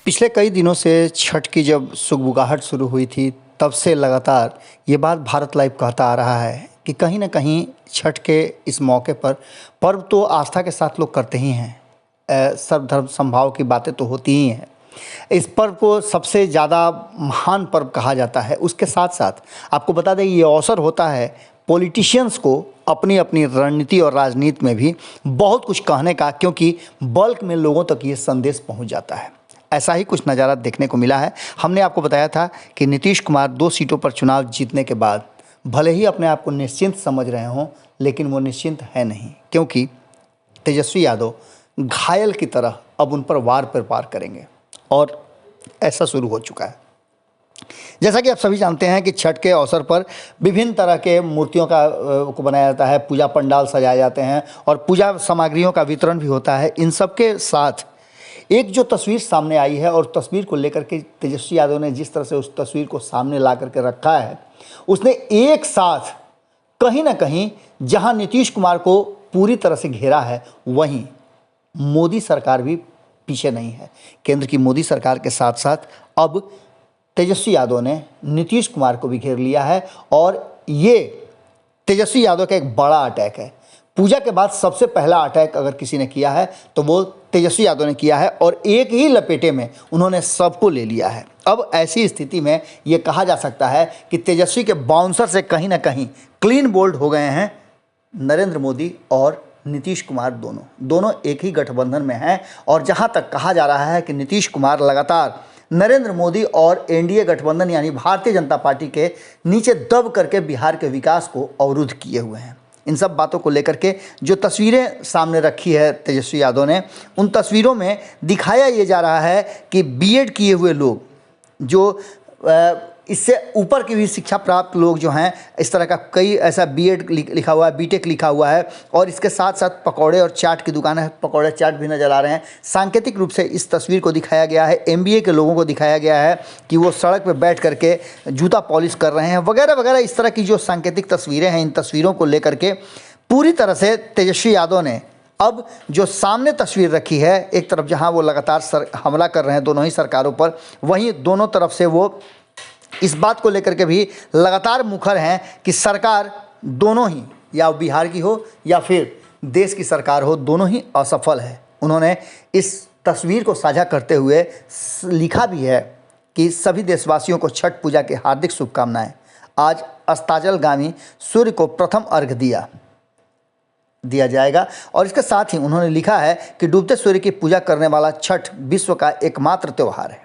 पिछले कई दिनों से छठ की जब सुगबुगाहट शुरू हुई थी, तब से लगातार ये बात भारत लाइव कहता आ रहा है कि कहीं न कहीं छठ के इस मौके पर पर्व तो आस्था के साथ लोग करते ही हैं। सर्वधर्म समभाव की बातें तो होती ही हैं। इस पर्व को सबसे ज़्यादा महान पर्व कहा जाता है। उसके साथ-साथ आपको बता दें, ये अवसर होता है पॉलिटिशियंस को अपनी-अपनी रणनीति और राजनीति में भी बहुत कुछ कहने का, क्योंकि बल्क में लोगों तक ये संदेश पहुँच जाता है। ऐसा ही कुछ नज़ारा देखने को मिला है। हमने आपको बताया था कि नीतीश कुमार 2 सीटों पर चुनाव जीतने के बाद भले ही अपने आप को निश्चिंत समझ रहे हों, लेकिन वो निश्चिंत है नहीं, क्योंकि तेजस्वी यादव घायल की तरह अब उन पर वार प्रहार करेंगे और ऐसा शुरू हो चुका है। जैसा कि आप सभी जानते हैं कि छठ के अवसर पर विभिन्न तरह के मूर्तियों को बनाया जाता है, पूजा पंडाल सजाए जाते हैं और पूजा सामग्रियों का वितरण भी होता है। इन सब के साथ एक जो तस्वीर सामने आई है, और तस्वीर को लेकर के तेजस्वी यादव ने जिस तरह से उस तस्वीर को सामने ला करके रखा है, उसने एक साथ कहीं ना कहीं जहां नीतीश कुमार को पूरी तरह से घेरा है, वहीं मोदी सरकार भी पीछे नहीं है। केंद्र की मोदी सरकार के साथ साथ अब तेजस्वी यादव ने नीतीश कुमार को भी घेर लिया है, और ये तेजस्वी यादव का एक बड़ा अटैक है। पूजा के बाद सबसे पहला अटैक अगर किसी ने किया है तो वो तेजस्वी यादव ने किया है, और एक ही लपेटे में उन्होंने सबको ले लिया है। अब ऐसी स्थिति में ये कहा जा सकता है कि तेजस्वी के बाउंसर से कहीं ना कहीं क्लीन बोल्ड हो गए हैं नरेंद्र मोदी और नीतीश कुमार। दोनों एक ही गठबंधन में हैं, और जहां तक कहा जा रहा है कि नीतीश कुमार लगातार नरेंद्र मोदी और एनडीए गठबंधन यानी भारतीय जनता पार्टी के नीचे दब करके बिहार के विकास को अवरुद्ध किए हुए हैं। इन सब बातों को लेकर के जो तस्वीरें सामने रखी है तेजस्वी यादव ने, उन तस्वीरों में दिखाया ये जा रहा है कि बीएड किए हुए लोग, जो इससे ऊपर की भी शिक्षा प्राप्त लोग जो हैं, इस तरह का कई ऐसा बीएड लिखा हुआ है, बीटेक लिखा हुआ है, और इसके साथ साथ पकौड़े और चाट की दुकान है, पकौड़े चाट भी नज़र आ रहे हैं। सांकेतिक रूप से इस तस्वीर को दिखाया गया है। एमबीए के लोगों को दिखाया गया है कि वो सड़क पर बैठ करके जूता पॉलिश कर रहे हैं, वगैरह वगैरह। इस तरह की जो सांकेतिक तस्वीरें हैं, इन तस्वीरों को लेकर के पूरी तरह से तेजस्वी यादव ने अब जो सामने तस्वीर रखी है, एक तरफ जहाँ वो लगातार हमला कर रहे हैं दोनों ही सरकारों पर, वहीं दोनों तरफ से वो इस बात को लेकर के भी लगातार मुखर हैं कि सरकार दोनों ही, या बिहार की हो या फिर देश की सरकार हो, दोनों ही असफल है। उन्होंने इस तस्वीर को साझा करते हुए लिखा भी है कि सभी देशवासियों को छठ पूजा की हार्दिक शुभकामनाएं। आज अस्ताचलगामी सूर्य को प्रथम अर्घ्य दिया जाएगा, और इसके साथ ही उन्होंने लिखा है कि डूबते सूर्य की पूजा करने वाला छठ विश्व का एकमात्र त्यौहार है।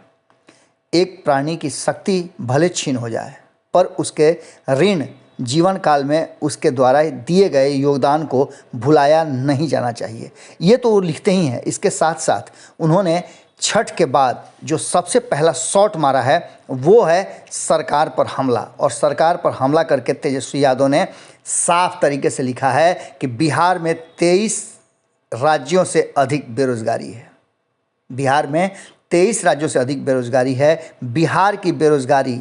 एक प्राणी की शक्ति भले छीन हो जाए, पर उसके ऋण जीवन काल में उसके द्वारा दिए गए योगदान को भुलाया नहीं जाना चाहिए। ये तो वो लिखते ही हैं। इसके साथ साथ उन्होंने छठ के बाद जो सबसे पहला शॉट मारा है, वो है सरकार पर हमला, और सरकार पर हमला करके तेजस्वी यादव ने साफ तरीके से लिखा है कि बिहार में 23 राज्यों से अधिक बेरोजगारी है। बिहार में 23 राज्यों से अधिक बेरोजगारी है। बिहार की बेरोजगारी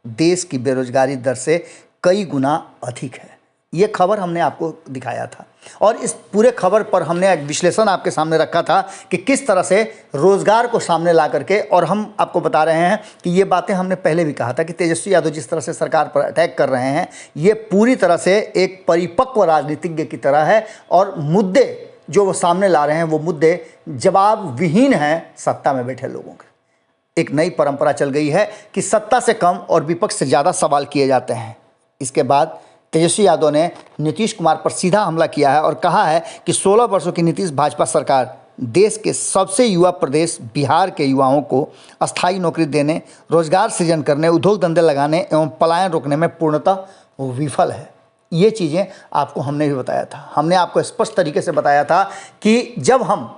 देश की बेरोजगारी दर से कई गुना अधिक है। ये खबर हमने आपको दिखाया था, और इस पूरे खबर पर हमने एक विश्लेषण आपके सामने रखा था कि किस तरह से रोज़गार को सामने ला करके, और हम आपको बता रहे हैं कि ये बातें हमने पहले भी कहा था कि तेजस्वी यादव जिस तरह से सरकार पर अटैक कर रहे हैं, ये पूरी तरह से एक परिपक्व राजनीतिज्ञ की तरह है, और मुद्दे जो वो सामने ला रहे हैं, वो मुद्दे जवाब विहीन हैं सत्ता में बैठे लोगों के। एक नई परंपरा चल गई है कि सत्ता से कम और विपक्ष से ज़्यादा सवाल किए जाते हैं। इसके बाद तेजस्वी यादव ने नीतीश कुमार पर सीधा हमला किया है और कहा है कि 16 वर्षों की नीतीश भाजपा सरकार देश के सबसे युवा प्रदेश बिहार के युवाओं को अस्थायी नौकरी देने, रोजगार सृजन करने, उद्योग धंधे लगाने एवं पलायन रोकने में पूर्णतः विफल है। ये चीज़ें आपको हमने भी बताया था। हमने आपको स्पष्ट तरीके से बताया था कि जब हम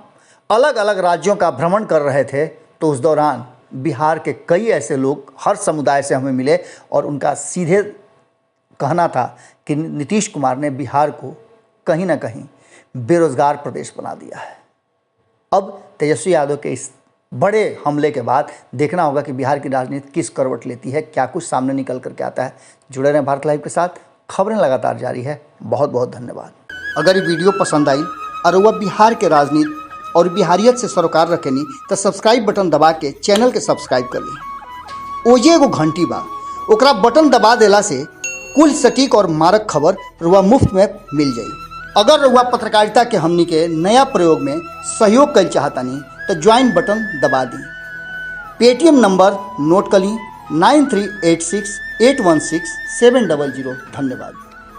अलग अलग राज्यों का भ्रमण कर रहे थे, तो उस दौरान बिहार के कई ऐसे लोग हर समुदाय से हमें मिले, और उनका सीधे कहना था कि नीतीश कुमार ने बिहार को कहीं ना कहीं बेरोजगार प्रदेश बना दिया है। अब तेजस्वी यादव के इस बड़े हमले के बाद देखना होगा कि बिहार की राजनीति किस करवट लेती है, क्या कुछ सामने निकल करके आता है। जुड़े रहें भारत लाइव के साथ, खबरें लगातार जारी है। बहुत बहुत धन्यवाद। अगर ये वीडियो पसंद आई और वह बिहार के राजनीति और बिहारियत से सरोकार रखेनी तो सब्सक्राइब बटन दबा के चैनल के सब्सक्राइब कर ली। ओजे एगो घंटी बा, ओकरा बटन दबा देला से कुल सटीक और मारक खबर रुआ मुफ्त में मिल जाई। अगर रुआ पत्रकारिता के हमनी के नया प्रयोग में सहयोग कर चाहतानी तो ज्वाइन बटन दबा दी। पेटीएम नंबर नोट कर ली 9386816700। धन्यवाद।